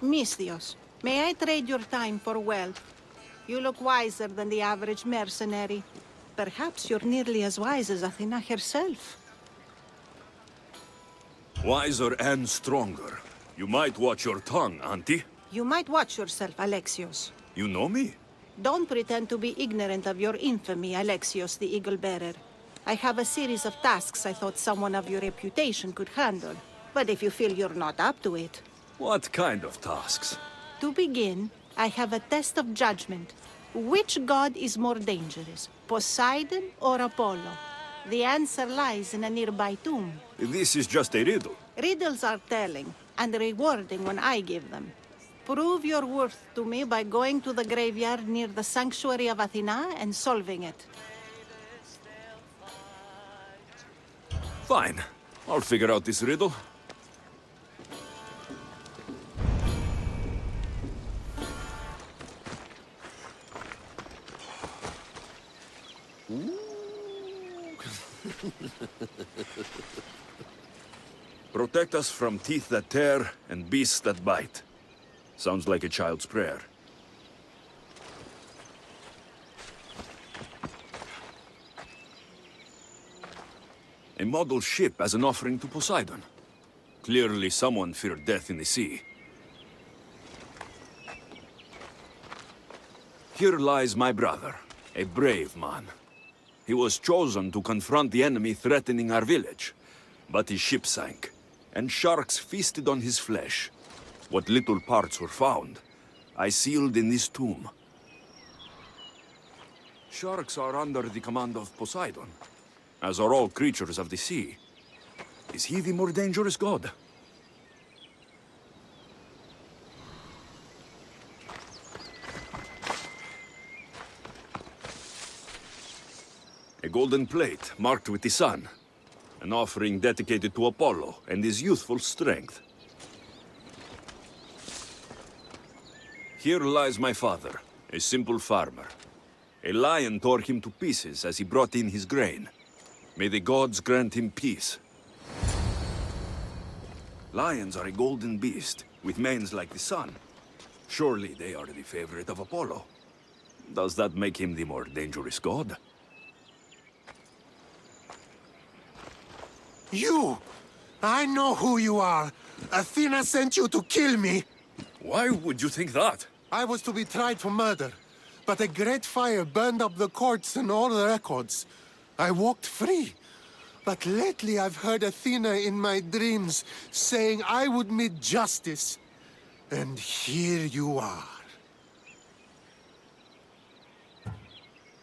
Misthios, may I trade your time for wealth? You look wiser than the average mercenary. Perhaps you're nearly as wise as Athena herself. Wiser and stronger. You might watch your tongue, Auntie. You might watch yourself, Alexios. You know me? Don't pretend to be ignorant of your infamy, Alexios the Eagle-Bearer. I have a series of tasks I thought someone of your reputation could handle. But if you feel you're not up to it... What kind of tasks? To begin, I have a test of judgment. Which god is more dangerous, Poseidon or Apollo? The answer lies in a nearby tomb. This is just a riddle. Riddles are telling, and rewarding when I give them. Prove your worth to me by going to the graveyard near the sanctuary of Athena and solving it. Fine. I'll figure out this riddle. Protect us from teeth that tear and beasts that bite. Sounds like a child's prayer. A model ship as an offering to Poseidon. Clearly someone feared death in the sea. Here lies my brother, a brave man. He was chosen to confront the enemy threatening our village. But his ship sank, and sharks feasted on his flesh. What little parts were found, I sealed in this tomb. Sharks are under the command of Poseidon, as are all creatures of the sea. Is he the more dangerous god? A golden plate marked with the sun. An offering dedicated to Apollo and his youthful strength. Here lies my father, a simple farmer. A lion tore him to pieces as he brought in his grain. May the gods grant him peace. Lions are a golden beast, with manes like the sun. Surely they are the favorite of Apollo. Does that make him the more dangerous god? You! I know who you are! Athena sent you to kill me! Why would you think that? I was to be tried for murder, but a great fire burned up the courts and all the records. I walked free. But lately I've heard Athena in my dreams saying I would meet justice. And here you are.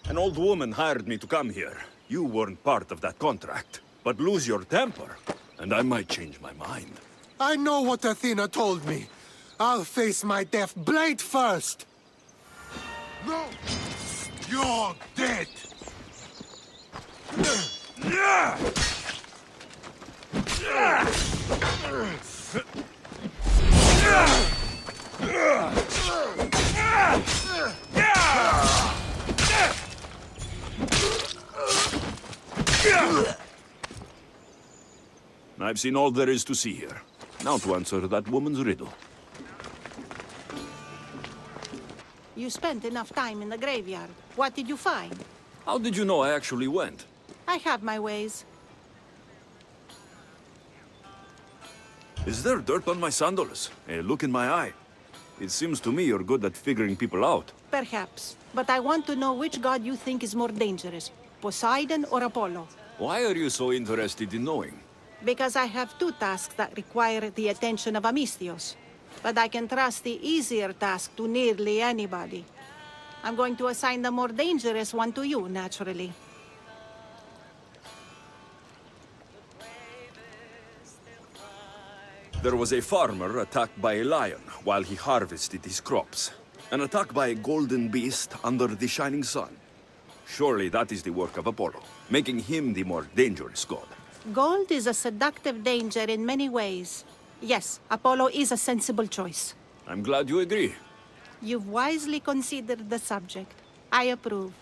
An old woman hired me to come here. You weren't part of that contract. But lose your temper, and I might change my mind. I know what Athena told me. I'll face my death blade first! No! You're dead! I've seen all there is to see here. Now to answer that woman's riddle. You spent enough time in the graveyard. What did you find? How did you know I actually went? I have my ways. Is there dirt on my sandals? A look in my eye? It seems to me you're good at figuring people out. Perhaps. But I want to know which god you think is more dangerous, Poseidon or Apollo. Why are you so interested in knowing? Because I have two tasks that require the attention of a Misthios. But I can trust the easier task to nearly anybody. I'm going to assign the more dangerous one to you, naturally. There was a farmer attacked by a lion while he harvested his crops. An attack by a golden beast under the shining sun. Surely that is the work of Apollo, making him the more dangerous god. Gold is a seductive danger in many ways. Yes, Apollo is a sensible choice. I'm glad you agree. You've wisely considered the subject. I approve.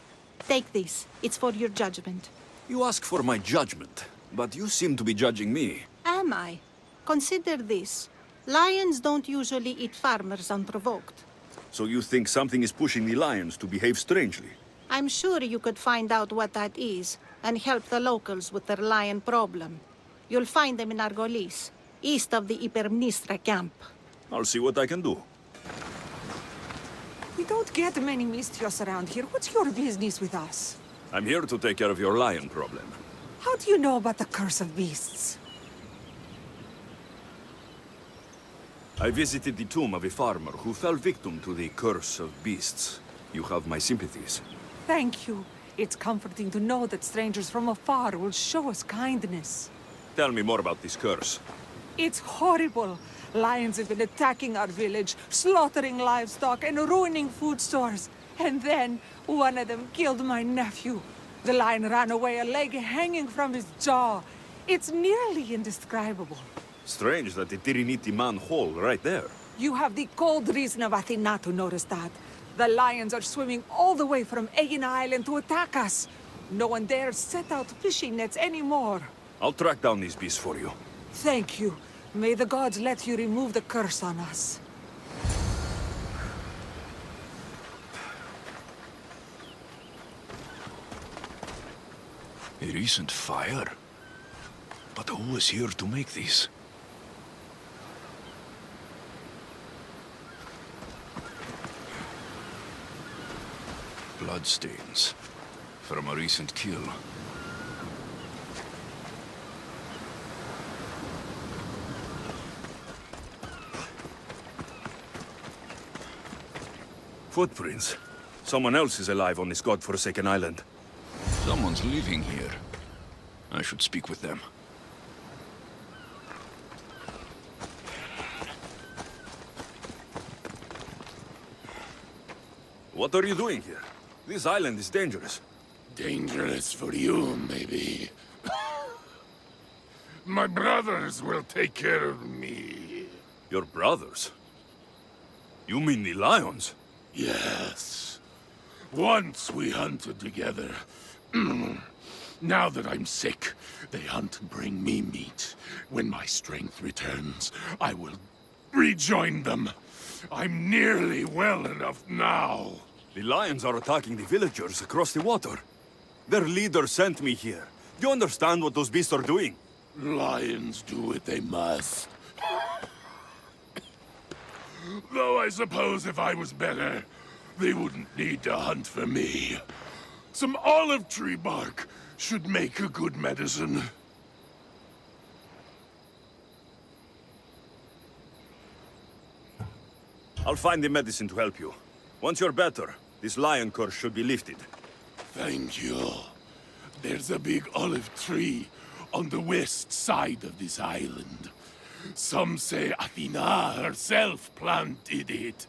Take this. It's for your judgment. You ask for my judgment, but you seem to be judging me. Am I? Consider this. Lions don't usually eat farmers unprovoked. So you think something is pushing the lions to behave strangely? I'm sure you could find out what that is and help the locals with their lion problem. You'll find them in Argolis, east of the Ipermnistra camp. I'll see what I can do. We don't get many Mistios around here. What's your business with us? I'm here to take care of your lion problem. How do you know about the curse of beasts? I visited the tomb of a farmer who fell victim to the curse of beasts. You have my sympathies. Thank you. It's comforting to know that strangers from afar will show us kindness. Tell me more about this curse. It's horrible. Lions have been attacking our village, slaughtering livestock and ruining food stores. And then, one of them killed my nephew. The lion ran away, a leg hanging from his jaw. It's nearly indescribable. Strange that the Tiriniti man whole right there. You have the cold reason of Athena to notice that. The lions are swimming all the way from Aegina Island to attack us. No one dares set out fishing nets anymore. I'll track down these beasts for you. Thank you. May the gods let you remove the curse on us. A recent fire? But who was here to make these? Bloodstains from a recent kill. Footprints. Someone else is alive on this godforsaken island. Someone's living here. I should speak with them. What are you doing here? This island is dangerous. Dangerous for you, maybe. My brothers will take care of me. Your brothers? You mean the lions? Yes. Once we hunted together. Now that I'm sick, they hunt and bring me meat. When my strength returns, I will rejoin them. I'm nearly well enough now. The lions are attacking the villagers across the water. Their leader sent me here. Do you understand what those beasts are doing? Lions do what they must. Though I suppose if I was better, they wouldn't need to hunt for me. Some olive tree bark should make a good medicine. I'll find the medicine to help you. Once you're better, this lion curse should be lifted. Thank you. There's a big olive tree on the west side of this island. Some say Athena herself planted it.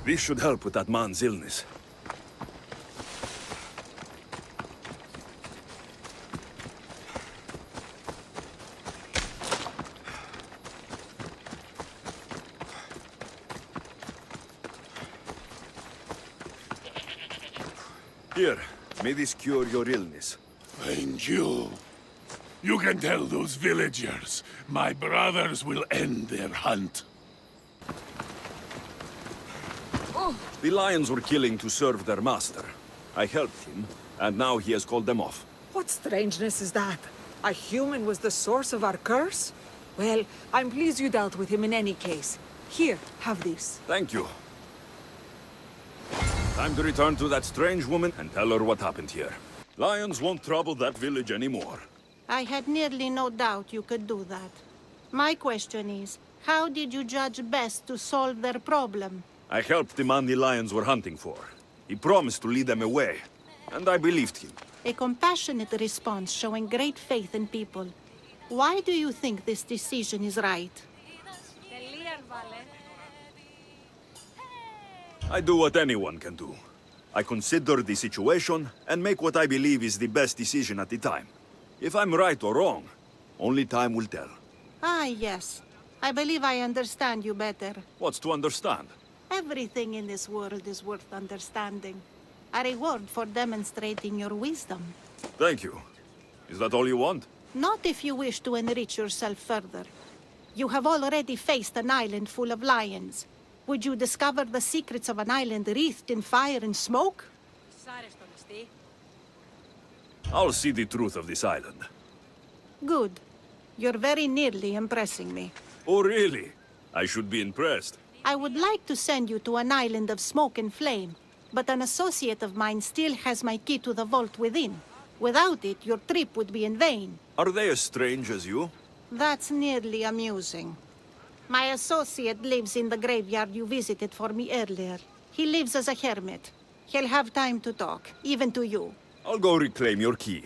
This should help with that man's illness. Here, may this cure your illness. Thank you. You can tell those villagers my brothers will end their hunt. The lions were killing to serve their master. I helped him, and now he has called them off. What strangeness is that? A human was the source of our curse? Well, I'm pleased you dealt with him in any case. Here, have this. Thank you. Time to return to that strange woman and tell her what happened here. Lions won't trouble that village anymore. I had nearly no doubt you could do that. My question is, how did you judge best to solve their problem? I helped the man the lions were hunting for. He promised to lead them away, and I believed him. A compassionate response showing great faith in people. Why do you think this decision is right? I do what anyone can do. I consider the situation and make what I believe is the best decision at the time. If I'm right or wrong, only time will tell. Ah, yes. I believe I understand you better. What's to understand? Everything in this world is worth understanding. A reward for demonstrating your wisdom. Thank you. Is that all you want? Not if you wish to enrich yourself further. You have already faced an island full of lions. Would you discover the secrets of an island wreathed in fire and smoke? I'll see the truth of this island. Good. You're very nearly impressing me. Oh, really? I should be impressed. I would like to send you to an island of smoke and flame, but an associate of mine still has my key to the vault within. Without it, your trip would be in vain. Are they as strange as you? That's nearly amusing. My associate lives in the graveyard you visited for me earlier. He lives as a hermit. He'll have time to talk, even to you. I'll go reclaim your key.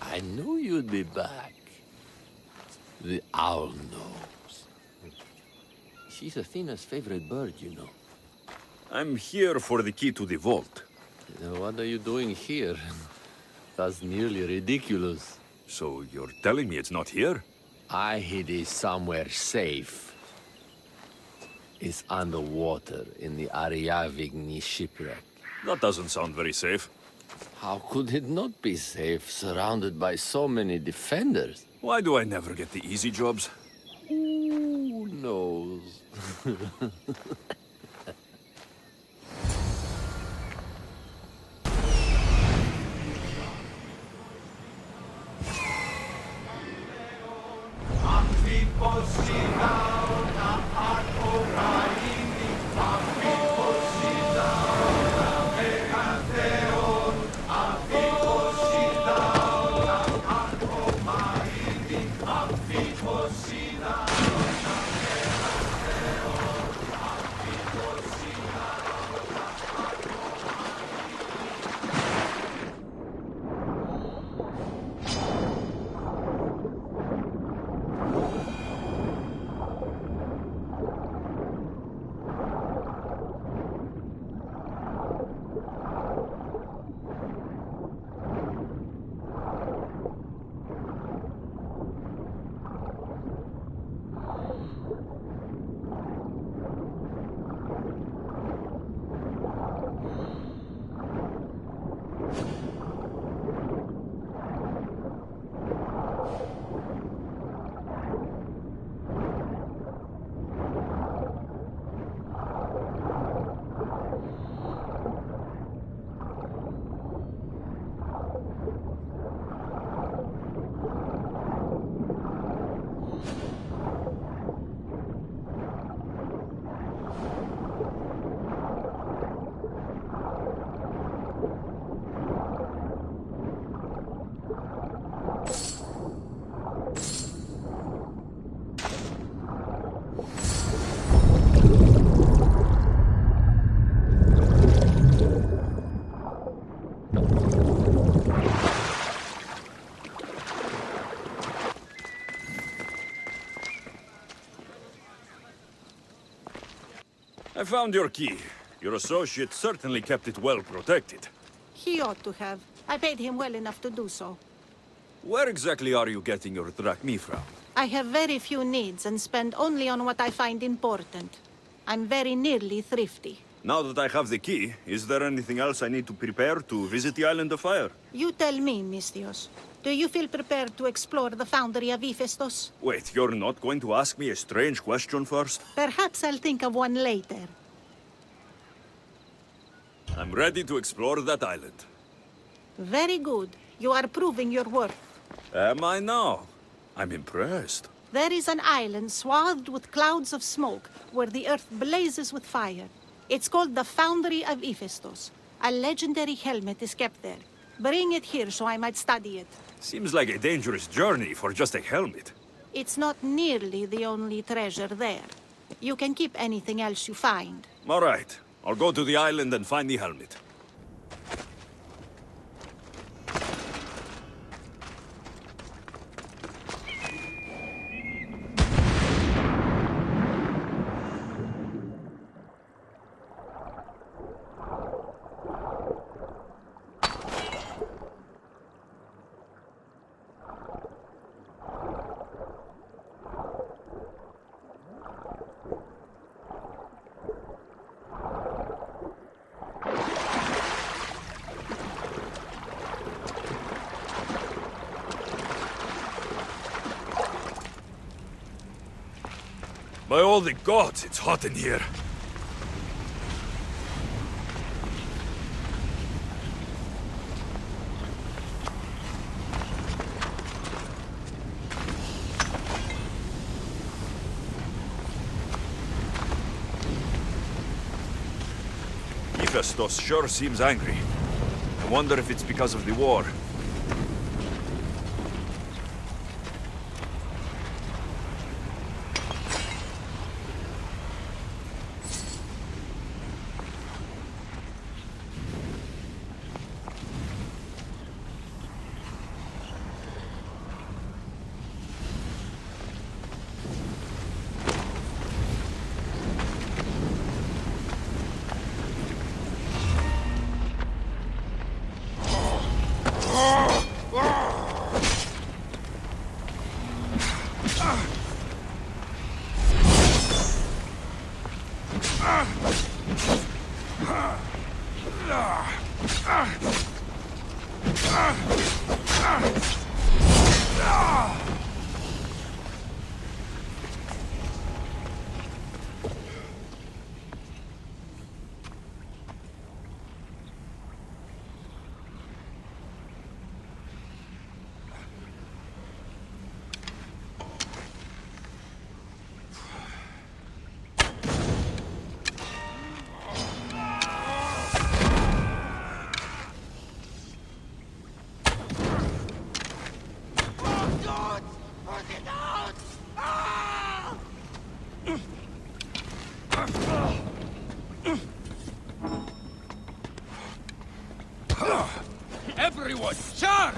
I knew you'd be back. The owl knows. She's Athena's favorite bird, you know. I'm here for the key to the vault. What are you doing here? That's nearly ridiculous. So you're telling me it's not here? I hid it somewhere safe. It's underwater in the Ariavigny shipwreck. That doesn't sound very safe. How could it not be safe, surrounded by so many defenders? Why do I never get the easy jobs? Who knows? I found your key. Your associate certainly kept it well protected. He ought to have. I paid him well enough to do so. Where exactly are you getting your drachmi from? I have very few needs and spend only on what I find important. I'm very nearly thrifty. Now that I have the key, is there anything else I need to prepare to visit the Island of Fire? You tell me, Misthios. Do you feel prepared to explore the foundry of Hephaestus? Wait, you're not going to ask me a strange question first? Perhaps I'll think of one later. I'm ready to explore that island. Very good. You are proving your worth. Am I now? I'm impressed. There is an island swathed with clouds of smoke where the earth blazes with fire. It's called the Foundry of Hephaestus. A legendary helmet is kept there. Bring it here so I might study it. Seems like a dangerous journey for just a helmet. It's not nearly the only treasure there. You can keep anything else you find. All right. I'll go to the island and find the helmet. By all the gods, it's hot in here. Hephaestus sure seems angry. I wonder if it's because of the war. Everyone, charge!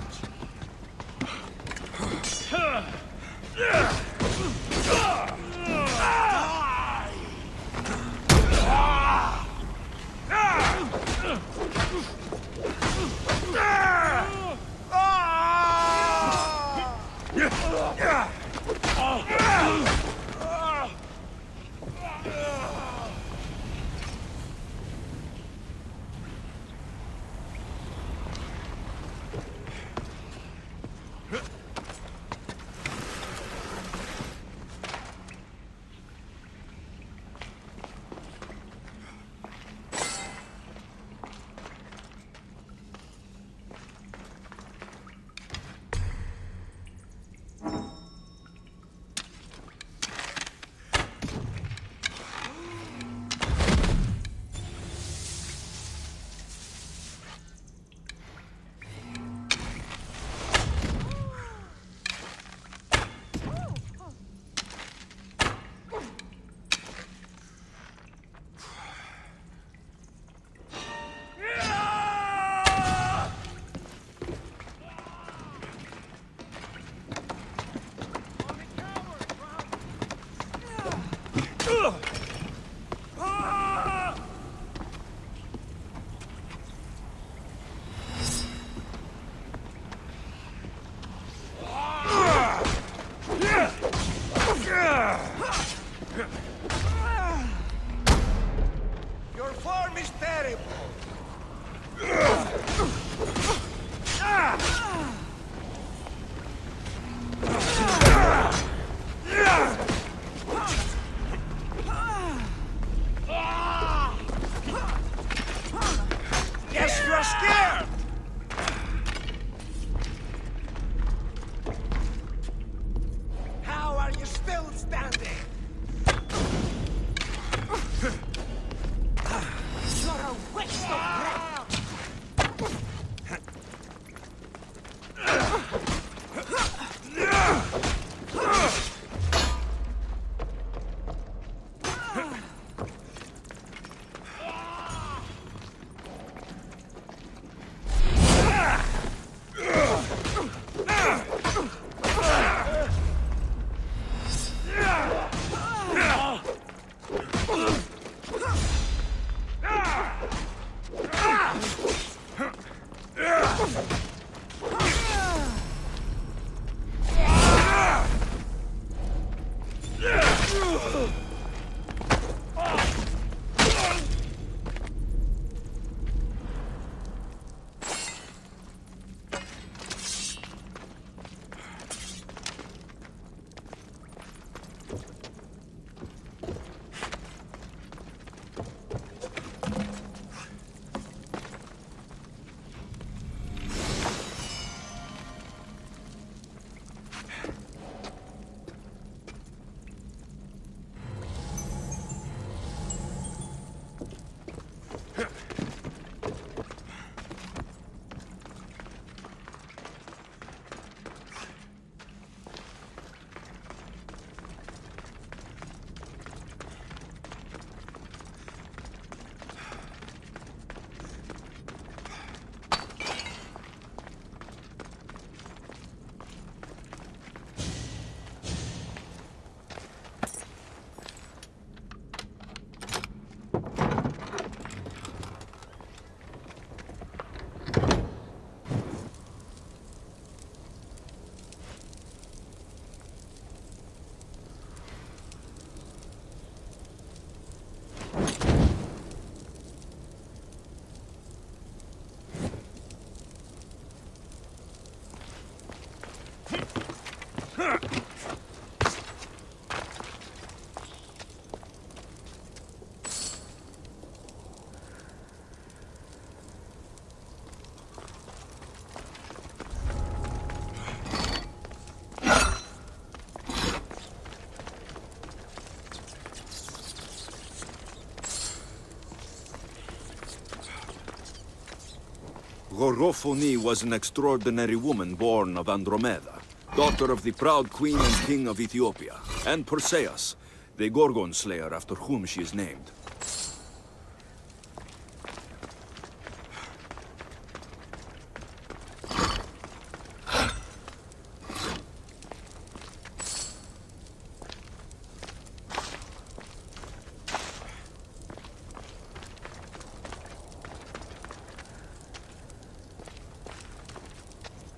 Gorgophone was an extraordinary woman born of Andromeda, daughter of the proud queen and king of Ethiopia, and Perseus, the Gorgon slayer after whom she is named.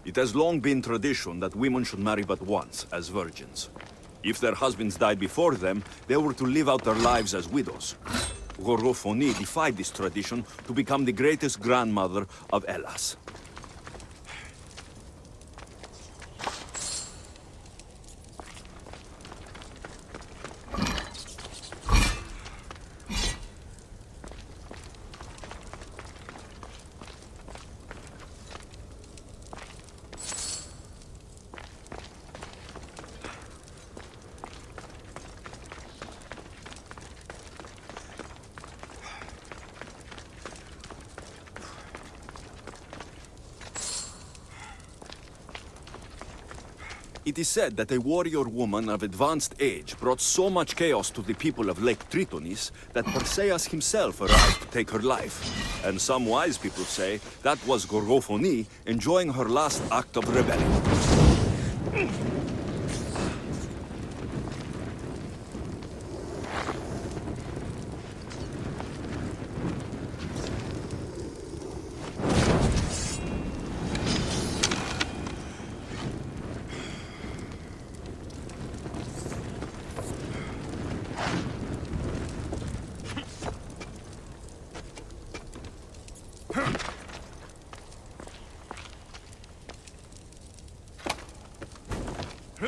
It has long been tradition that women should marry but once, as virgins. If their husbands died before them, they were to live out their lives as widows. Gorgophone defied this tradition to become the greatest grandmother of Hellas. It is said that a warrior woman of advanced age brought so much chaos to the people of Lake Tritonis that Perseus himself arrived to take her life. And some wise people say that was Gorgophone enjoying her last act of rebellion.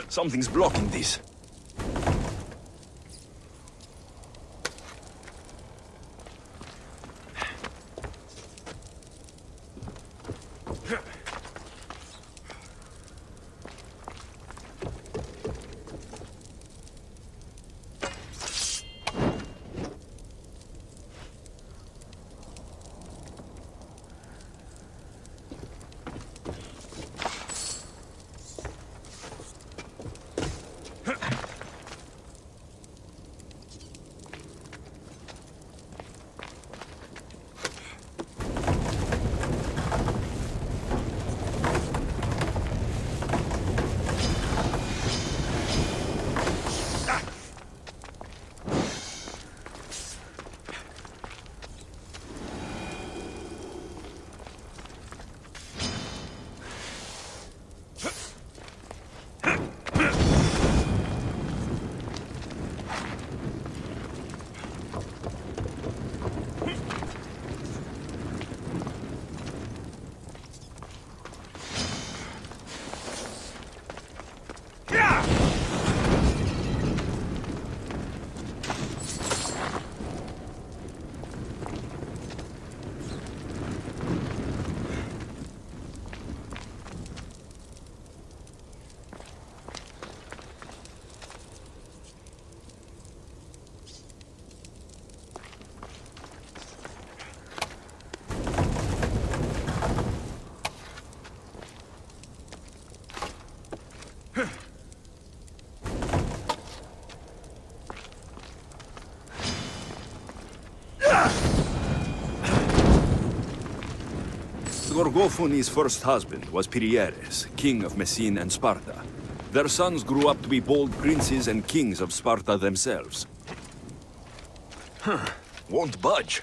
Something's blocking this. Gorgophone's first husband was Pieres, king of Messene and Sparta. Their sons grew up to be bold princes and kings of Sparta themselves. Won't budge.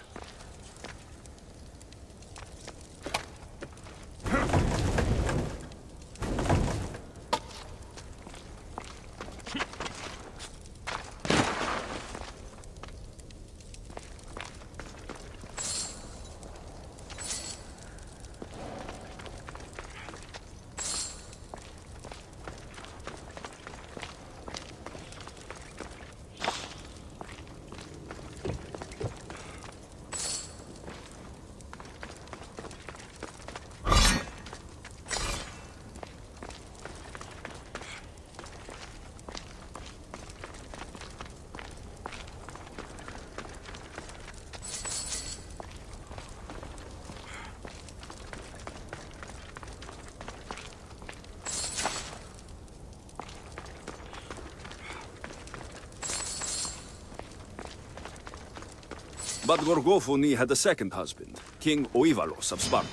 But Gorgofuni had a second husband, King Oivalos of Sparta,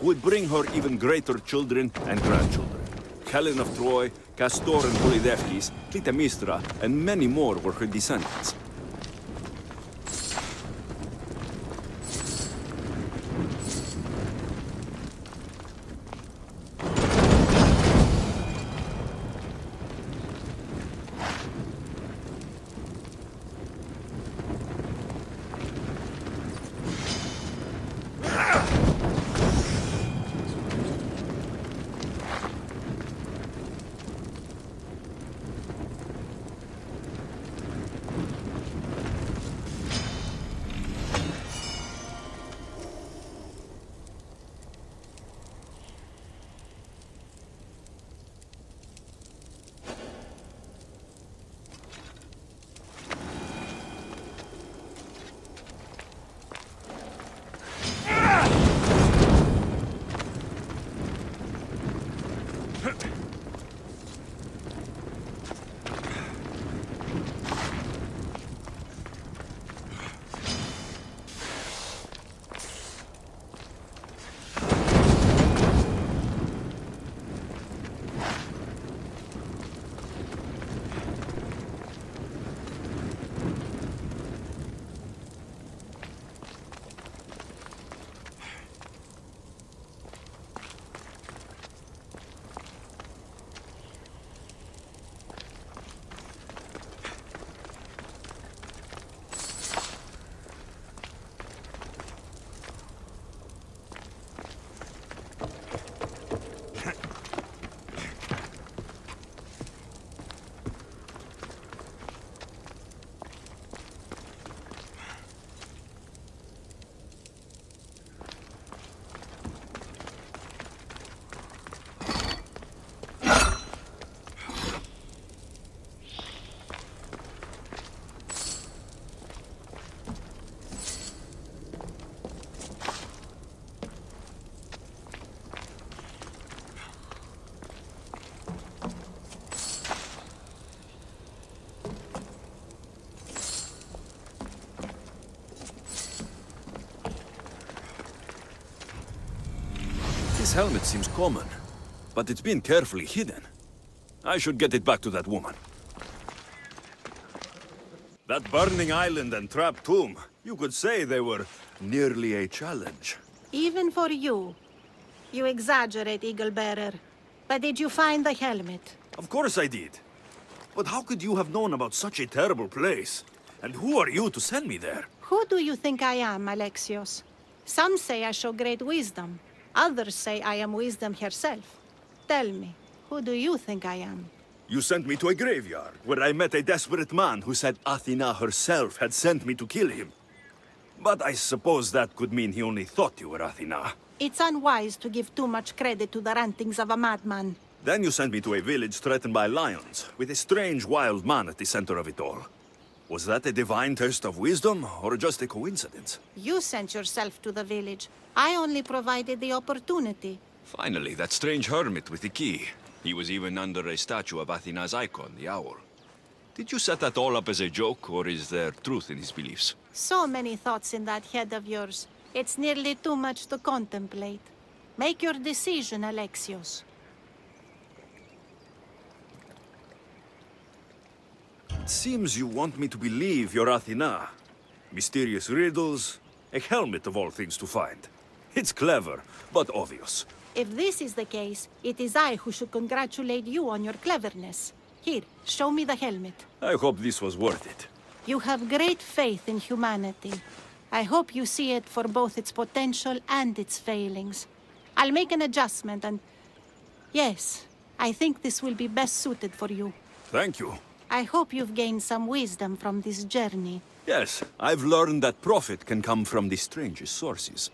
who would bring her even greater children and grandchildren. Helen of Troy, Castor and Polydeuces, Clytemnestra, and many more were her descendants. This helmet seems common, but it's been carefully hidden. I should get it back to that woman. That burning island and trapped tomb, you could say they were nearly a challenge. Even for you. You exaggerate, Eagle Bearer. But did you find the helmet? Of course I did. But how could you have known about such a terrible place? And who are you to send me there? Who do you think I am, Alexios? Some say I show great wisdom. Others say I am wisdom herself. Tell me, who do you think I am? You sent me to a graveyard, where I met a desperate man who said Athena herself had sent me to kill him. But I suppose that could mean he only thought you were Athena. It's unwise to give too much credit to the rantings of a madman. Then you sent me to a village threatened by lions, with a strange wild man at the center of it all. Was that a divine test of wisdom, or just a coincidence? You sent yourself to the village. I only provided the opportunity. Finally, that strange hermit with the key. He was even under a statue of Athena's icon, the owl. Did you set that all up as a joke, or is there truth in his beliefs? So many thoughts in that head of yours. It's nearly too much to contemplate. Make your decision, Alexios. It seems you want me to believe you're Athena. Mysterious riddles, a helmet of all things to find. It's clever, but obvious. If this is the case, it is I who should congratulate you on your cleverness. Here, show me the helmet. I hope this was worth it. You have great faith in humanity. I hope you see it for both its potential and its failings. I'll make an adjustment and... Yes, I think this will be best suited for you. Thank you. I hope you've gained some wisdom from this journey. Yes, I've learned that profit can come from the strangest sources.